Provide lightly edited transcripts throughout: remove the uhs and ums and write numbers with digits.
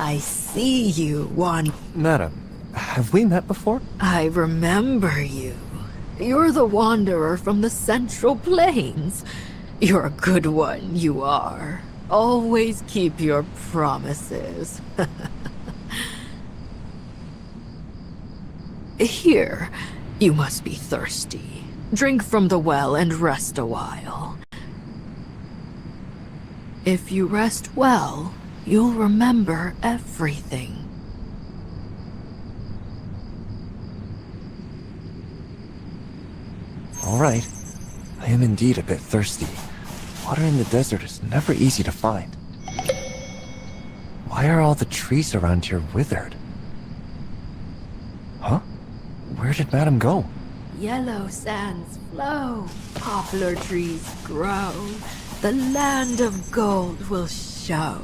I see you, Madam, have we met before? I remember you. You're the wanderer from the Central Plains. You're a good one, you are. Always keep your promises. Here, you must be thirsty. Drink from the well and rest a while. If you rest well, you'll remember everything. All right. I am indeed a bit thirsty. Water in the desert is never easy to find. Why are all the trees around here withered? Huh? Where did Madam go? Yellow sands flow, poplar trees grow, the land of gold will show.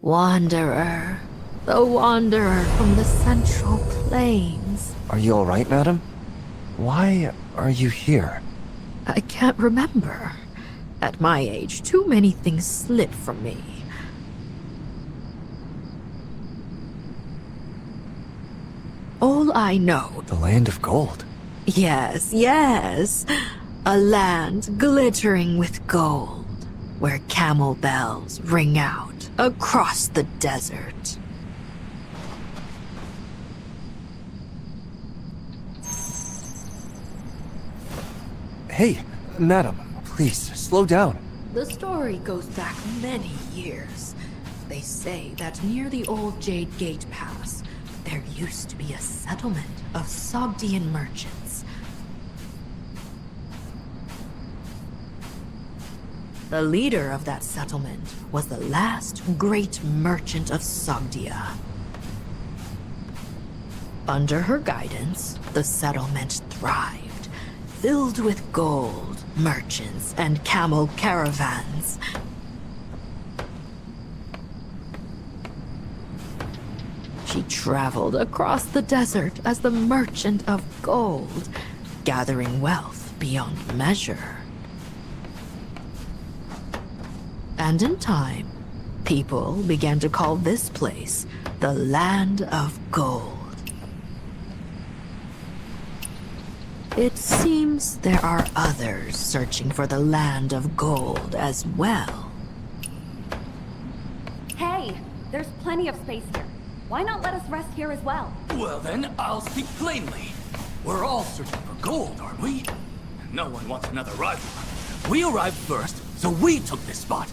Wanderer, the wanderer from the Central Plains. Are you all right, Madam? Why are you here? I can't remember. At my age, too many things slip from me. All I know... The land of gold. Yes, yes. A land glittering with gold, where camel bells ring out across the desert. Hey, Madam, please, slow down. The story goes back many years. They say that near the old Jade Gate Pass, there used to be a settlement of Sogdian merchants. The leader of that settlement was the last great merchant of Sogdia. Under her guidance, the settlement thrived, filled with gold, merchants, and camel caravans. She traveled across the desert as the merchant of gold, gathering wealth beyond measure. And in time, people began to call this place the Land of Gold. It seems there are others searching for the Land of Gold as well. Hey, there's plenty of space here. Why not let us rest here as well? Well then, I'll speak plainly. We're all searching for gold, aren't we? No one wants another rival. We arrived first, so we took this spot.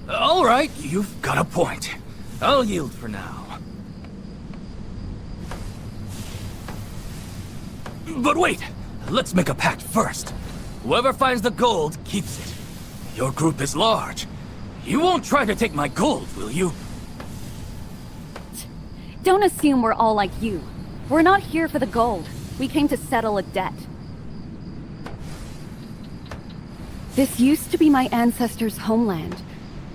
All right, you've got a point. I'll yield for now. But wait! Let's make a pact first. Whoever finds the gold keeps it. Your group is large. You won't try to take my gold, will you? Don't assume we're all like you. We're not here for the gold. We came to settle a debt. This used to be my ancestor's homeland.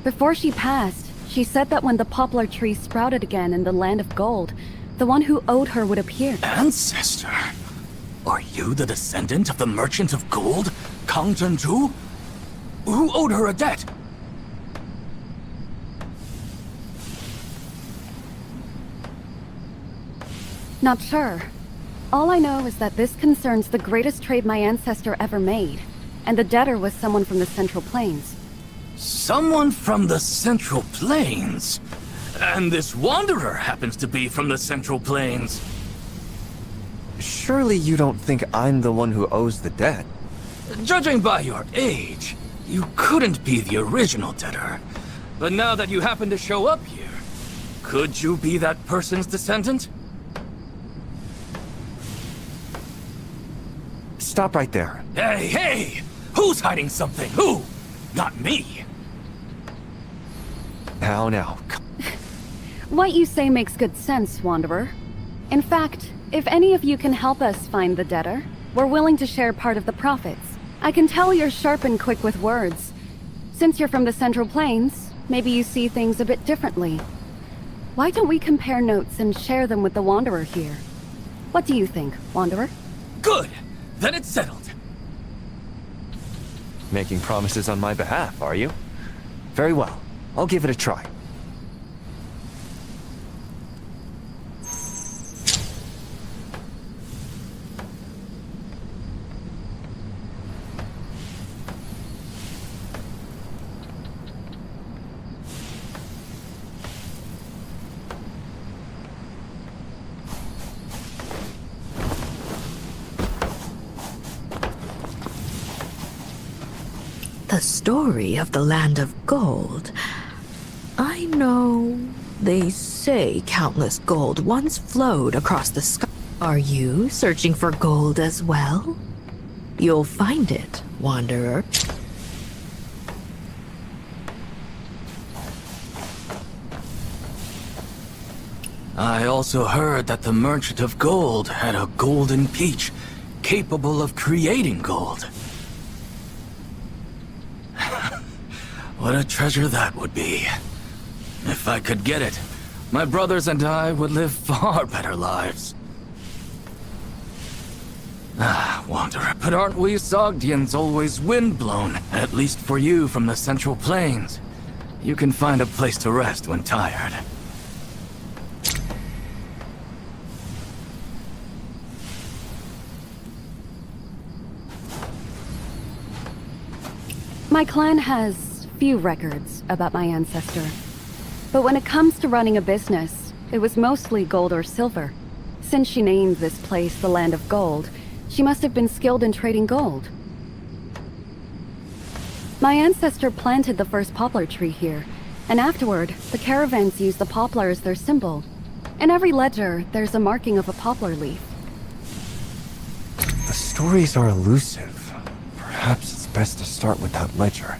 Before she passed, she said that when the poplar tree sprouted again in the Land of Gold, the one who owed her would appear. Ancestor? Are you the descendant of the merchant of gold, Kang Zhenju? Who owed her a debt? Not sure. All I know is that this concerns the greatest trade my ancestor ever made, and the debtor was someone from the Central Plains. Someone from the Central Plains? And this wanderer happens to be from the Central Plains. Surely you don't think I'm the one who owes the debt? Judging by your age, you couldn't be the original debtor. But now that you happen to show up here, could you be that person's descendant? Stop right there. Hey, hey! Who's hiding something? Who? Not me. Now. What you say makes good sense, Wanderer. In fact, if any of you can help us find the debtor, we're willing to share part of the profits. I can tell you're sharp and quick with words. Since you're from the Central Plains, maybe you see things a bit differently. Why don't we compare notes and share them with the Wanderer here? What do you think, Wanderer? Good! Then it's settled. Making promises on my behalf, are you? Very well. I'll give it a try. The story of the Land of Gold. I know they say countless gold once flowed across the sky. Are you searching for gold as well? You'll find it, Wanderer. I also heard that the Merchant of Gold had a golden peach capable of creating gold. What a treasure that would be. If I could get it, my brothers and I would live far better lives. Ah, Wanderer, but aren't we Sogdians always windblown? At least for you from the Central Plains. You can find a place to rest when tired. My clan has few records about my ancestor. But when it comes to running a business, it was mostly gold or silver. Since she named this place the Land of Gold, she must have been skilled in trading gold. My ancestor planted the first poplar tree here, and afterward, the caravans used the poplar as their symbol. In every ledger, there's a marking of a poplar leaf. The stories are elusive. Perhaps it's best to start with that ledger.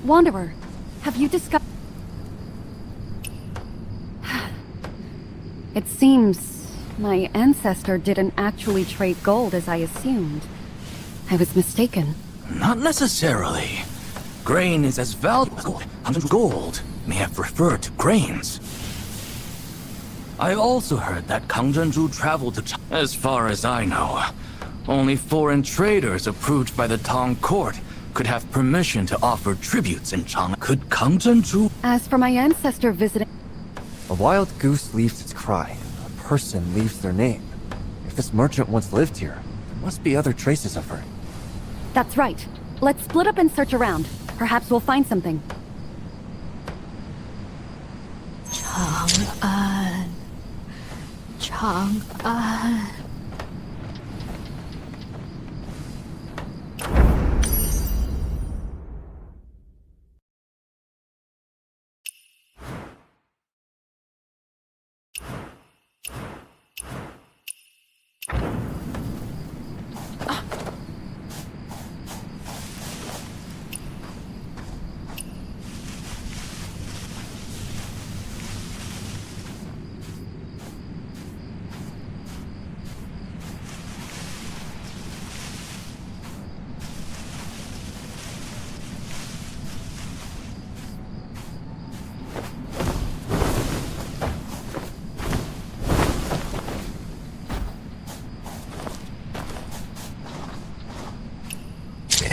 Wanderer, have you discovered... It seems my ancestor didn't actually trade gold as I assumed. I was mistaken. Not necessarily. Grain is as valuable as gold may have referred to grains. I also heard that Kang Zhenju traveled to China. As far as I know, only foreign traders approved by the Tang court could have permission to offer tributes in Chang'an. Could Kang Zhenju... As for my ancestor visiting... A wild goose leaves its cry. A person leaves their name. If this merchant once lived here, there must be other traces of her. That's right. Let's split up and search around. Perhaps we'll find something. Chang'an. Chang'an.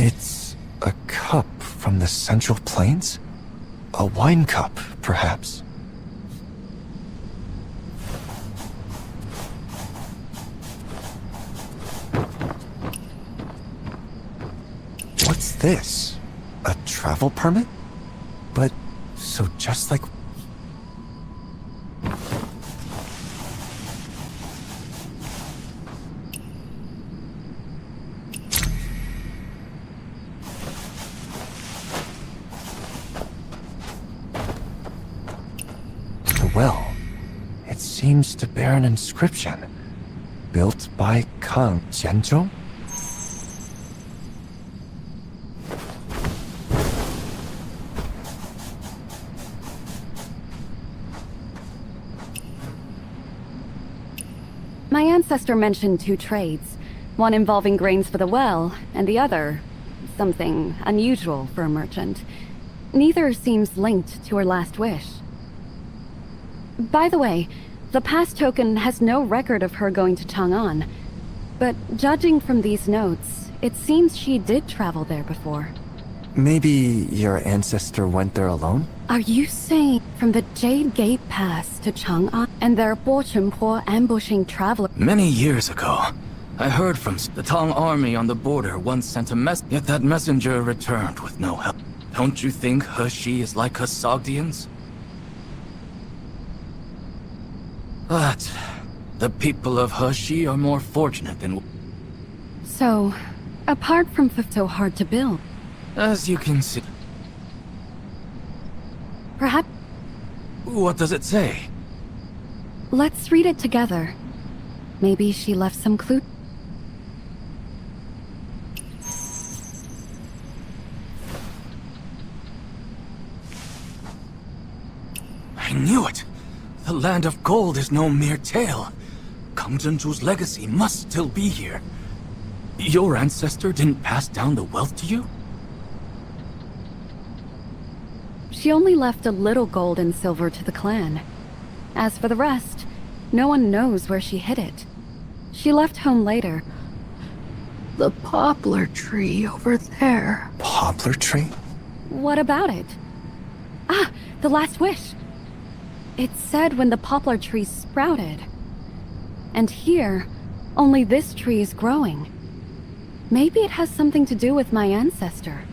It's a cup from the Central Plains? A wine cup, perhaps. What's this? A travel permit? But so just like... The well. It seems to bear an inscription. Built by Kang Jianzhou? My ancestor mentioned two trades. One involving grains for the well, and the other... something unusual for a merchant. Neither seems linked to her last wish. By the way, the pass token has no record of her going to Chang'an. But judging from these notes, it seems she did travel there before. Maybe your ancestor went there alone? Are you saying from the Jade Gate Pass to Chang'an and their Bo Chunpo ambushing travelers? Many years ago, I heard from the Tang army on the border once sent a message, yet that messenger returned with no help. Don't you think He Shi is like us Sogdians? But the people of He Shi are more fortunate than... So, apart from so hard to build, As you can see... perhaps What does it say? let's read it together. Maybe she left some clue. I knew it! The land of gold is no mere tale. Kang Zhenju's legacy must still be here. Your ancestor didn't pass down the wealth to you? She only left a little gold and silver to the clan. As for the rest, no one knows where she hid it. She left home later. The poplar tree over there. Poplar tree? What about it? Ah, the last wish. It said when the poplar tree sprouted. And here, only this tree is growing. Maybe it has something to do with my ancestor.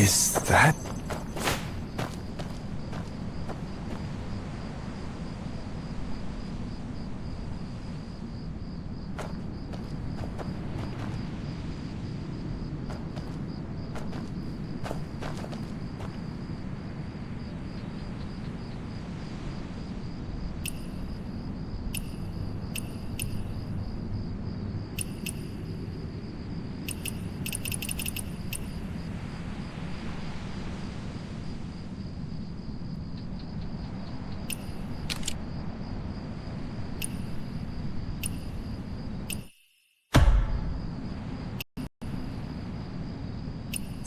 Is that...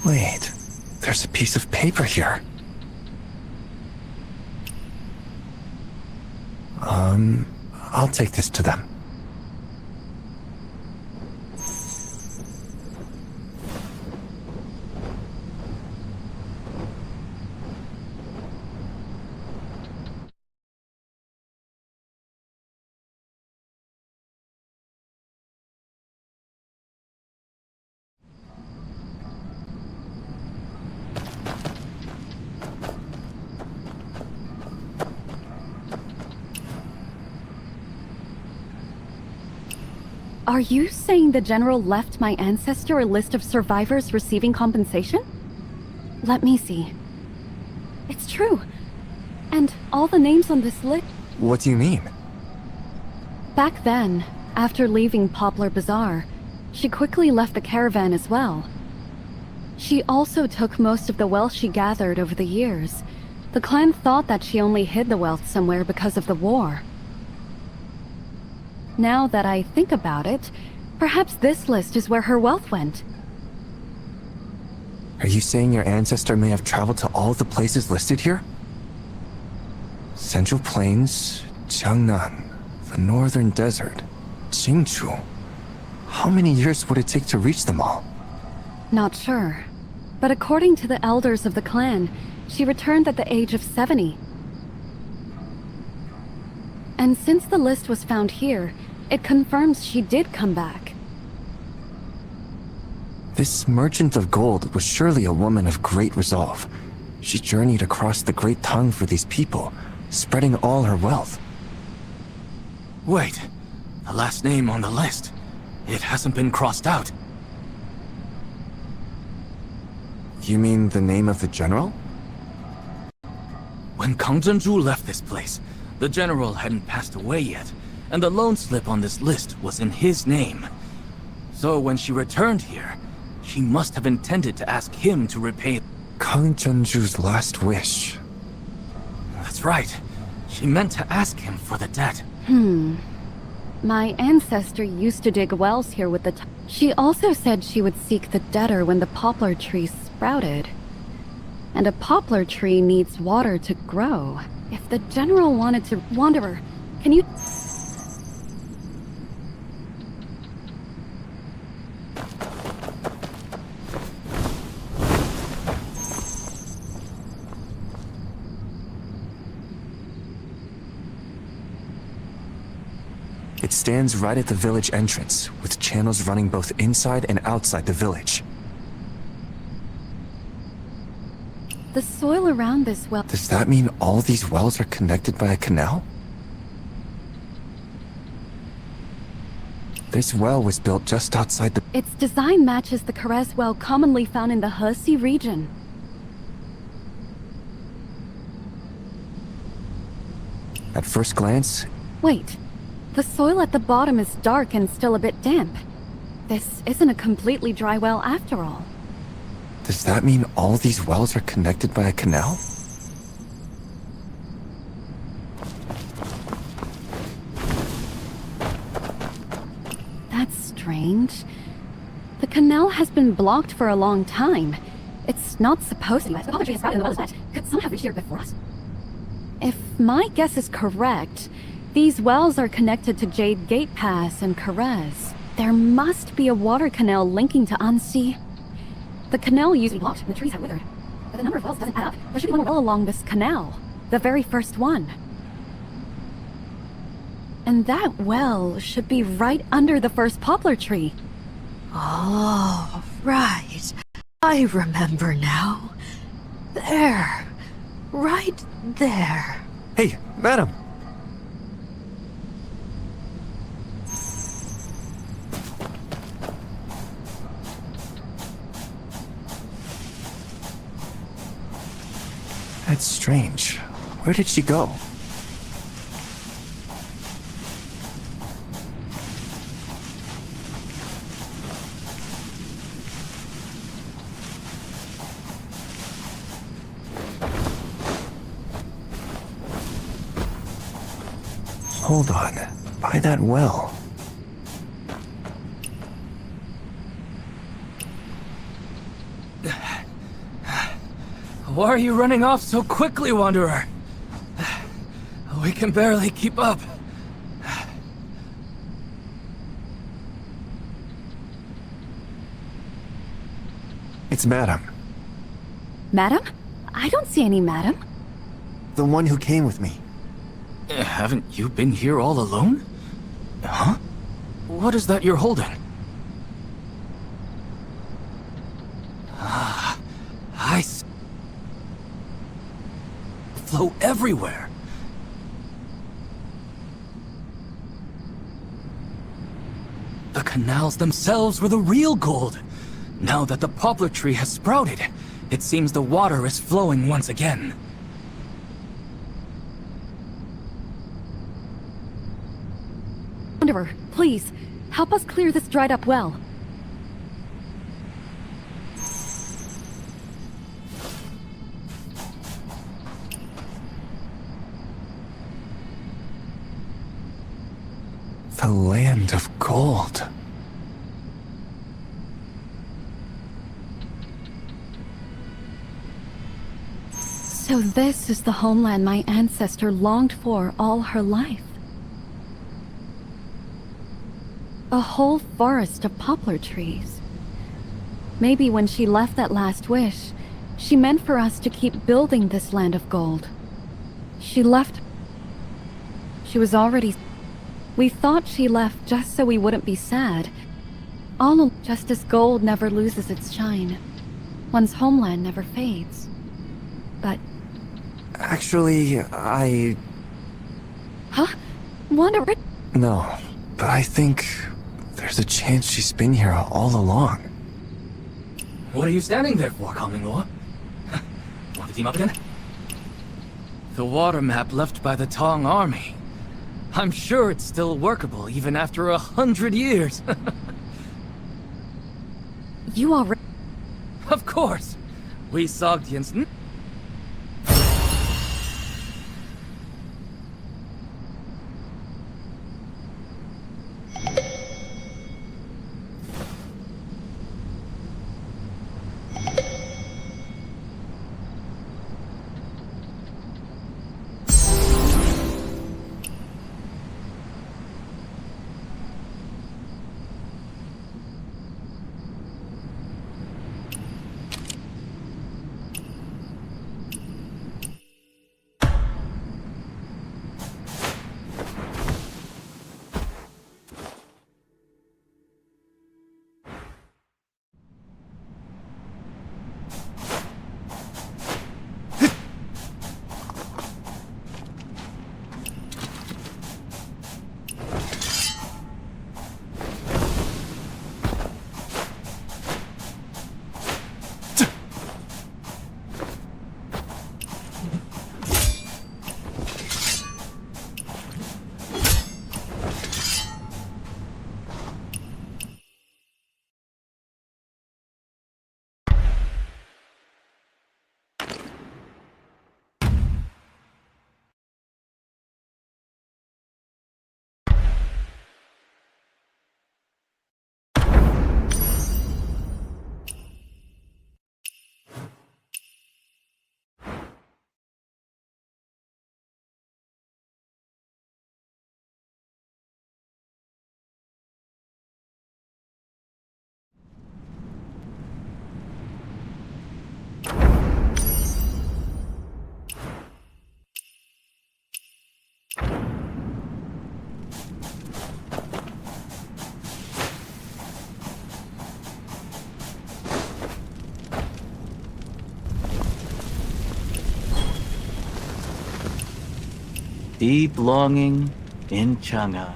Wait, there's a piece of paper here. I'll take this to them. Are you saying the General left my ancestor a list of survivors receiving compensation? Let me see. It's true. And all the names on this list... What do you mean? Back then, after leaving Poplar Bazaar, she quickly left the caravan as well. She also took most of the wealth she gathered over the years. The clan thought that she only hid the wealth somewhere because of the war. Now that I think about it, perhaps this list is where her wealth went. Are you saying your ancestor may have traveled to all the places listed here? Central Plains, Jiangnan, the Northern Desert, Jingchu. How many years would it take to reach them all? Not sure. But according to the elders of the clan, she returned at the age of 70. And since the list was found here, it confirms she did come back. This merchant of gold was surely a woman of great resolve. She journeyed across the Great Tongue for these people, spreading all her wealth. Wait, the last name on the list. It hasn't been crossed out. You mean the name of the general? When Kang Zhenju left this place, the general hadn't passed away yet, and the loan slip on this list was in his name. So when she returned here, she must have intended to ask him to repay... Kang Zhenju's last wish. That's right. She meant to ask him for the debt. My ancestor used to dig wells here with the She also said she would seek the debtor when the poplar tree sprouted. And a poplar tree needs water to grow. If the general wanted to... Wanderer, can you... It stands right at the village entrance, with channels running both inside and outside the village. The soil around this well... Does that mean all these wells are connected by a canal? This well was built just outside the... Its design matches the Kerez well commonly found in the Hesi region. At first glance, Wait. The soil at the bottom is dark and still a bit damp. This isn't a completely dry well after all. does that mean all these wells are connected by a canal? That's strange. The canal has been blocked for a long time. It's not supposed to be. The poplar tree is sprouted in the well that could somehow reach here before us. If my guess is correct, these wells are connected to Jade Gate Pass and Kerez. There must be a water canal linking to Anxi. The canal used to be blocked and the trees have withered. But the number of wells doesn't add up. There should be one well along this canal. The very first one. And that well should be right under the first poplar tree. Oh, right. I remember now. There. Right there. Hey, madam! That's strange. Where did she go? Hold on. By that well. Why are you running off so quickly, Wanderer? We can barely keep up. It's Madam. Madam? I don't see any madam. The one who came with me. Haven't you been here all alone? Huh? What is that you're holding? Ah, I see. Flow everywhere. The canals themselves were the real gold. Now that the poplar tree has sprouted, it seems the water is flowing once again. Wanderer, please, help us clear this dried up well. The land of gold. So this is the homeland my ancestor longed for all her life. A whole forest of poplar trees. Maybe when she left that last wish, she meant for us to keep building this land of gold. She left... She was already... We thought she left just so we wouldn't be sad. Just as gold never loses its shine. One's homeland never fades. But... Actually, I... Huh? Wanderer? No, but I think there's a chance she's been here all along. What are you standing there for, Konglingluo? Want to team up again? The water map left by the Tong army. I'm sure it's still workable even after 100 years. You already... Of course. We Sogdians... deep longing in Chang'an.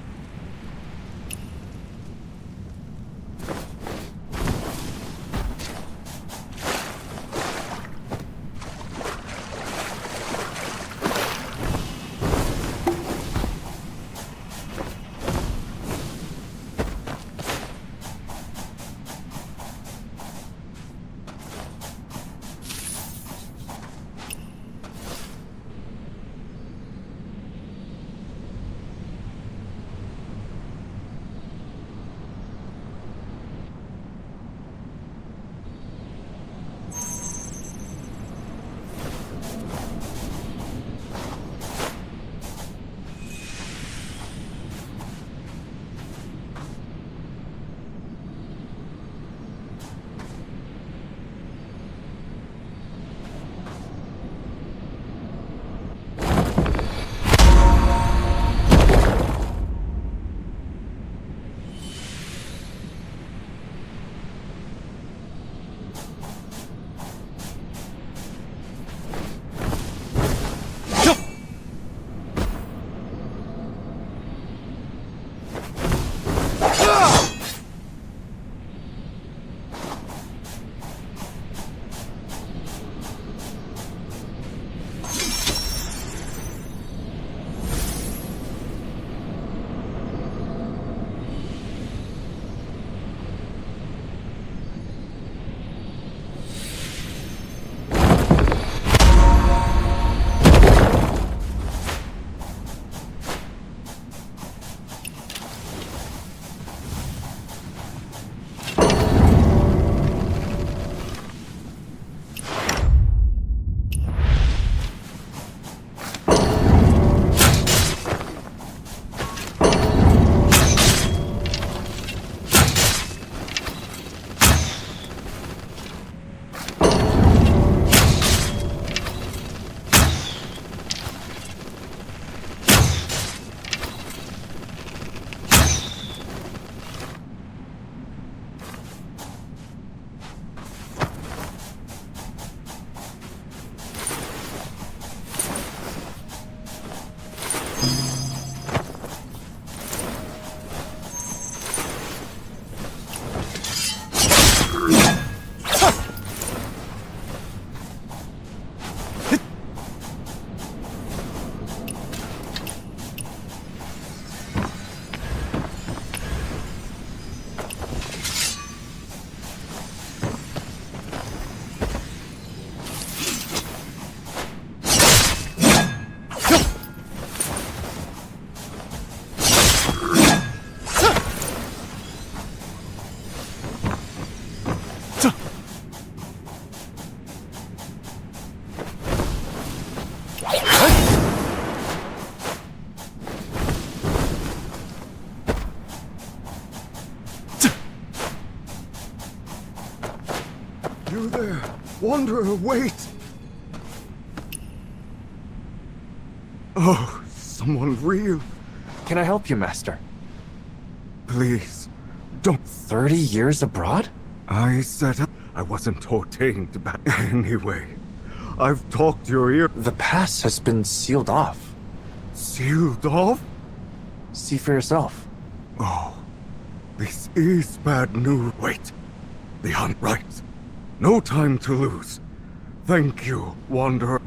You there, Wanderer, wait! Oh, someone real. Can I help you, Master? Please, don't. 30 years abroad? I said I wasn't ordained back anyway. I've talked your ear. The pass has been sealed off. Sealed off? See for yourself. Oh, this is bad news. Wait, the hunt right. No time to lose. Thank you, Wanderer.